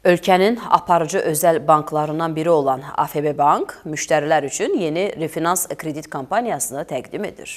Ölkənin aparıcı özəl banklarından biri olan AFB Bank, müştərilər üçün yeni refinans kredit kampaniyasını təqdim edir.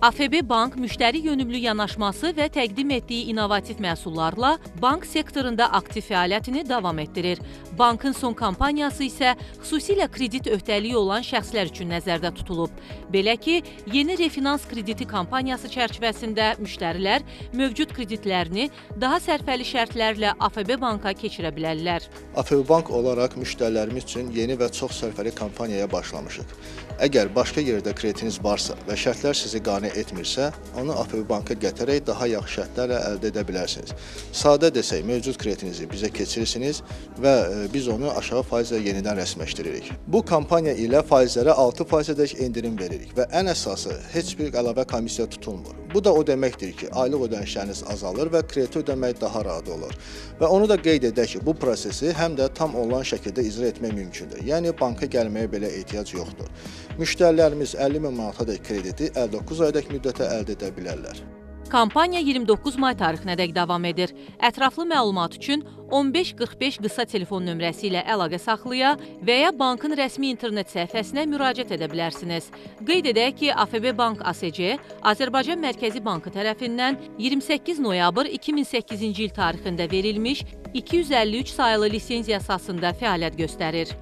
AFB Bank müştəri yönümlü yanaşması və təqdim etdiyi innovativ məhsullarla bank sektorunda aktiv fəaliyyətini davam etdirir. Bankın son kampaniyası isə xüsusilə kredit öhdəliyi olan şəxslər üçün nəzərdə tutulub. Belə ki, yeni refinans krediti kampaniyası çərçivəsində müştərilər mövcud kreditlərini daha sərfəli şərtlərlə AFB Banka keçirə bilərlər. AFB Bank olaraq müştərilərimiz üçün yeni və çox sərfəli kampaniyaya başlamışıq. Əgər başqa yerdə kreditiniz varsa və şərtlər sizi qane etmirsə, onu AFB Banka gətirərək daha yaxşı şərtlərlə əldə edə bilərsiniz. Sadə desək, mövcud kreditinizi bizə keçirirsiniz və biz onu aşağı faizlə yenidən rəsmiləşdiririk. Bu kampaniya ilə faizlərə 6%-dək endirim veririk və ən əsası heç bir əlavə komissiya tutulmur. Bu da o deməkdir ki, aylıq ödənişləriniz azalır və krediti ödəmək daha rahat olur. Və onu da qeyd edək ki, bu prosesi həm də tam onlayn şəkildə icra etmək mümkündür. Yəni, banka gəlməyə belə ehtiyac yoxdur. Müştərilərimiz 50 min manatadək krediti 59 aydək müddətə əldə edə bilərlər. Kampaniya 29 may tarixinədək davam edir. Ətraflı məlumat üçün 1545 qısa telefon nömrəsi ilə əlaqə saxlaya və ya bankın rəsmi internet səhifəsinə müraciət edə bilərsiniz. Qeyd edək ki, AFB Bank ASC Azərbaycan Mərkəzi Bankı tərəfindən 28 noyabr 2008-ci il tarixində verilmiş 253 sayılı lisenziya əsasında fəaliyyət göstərir.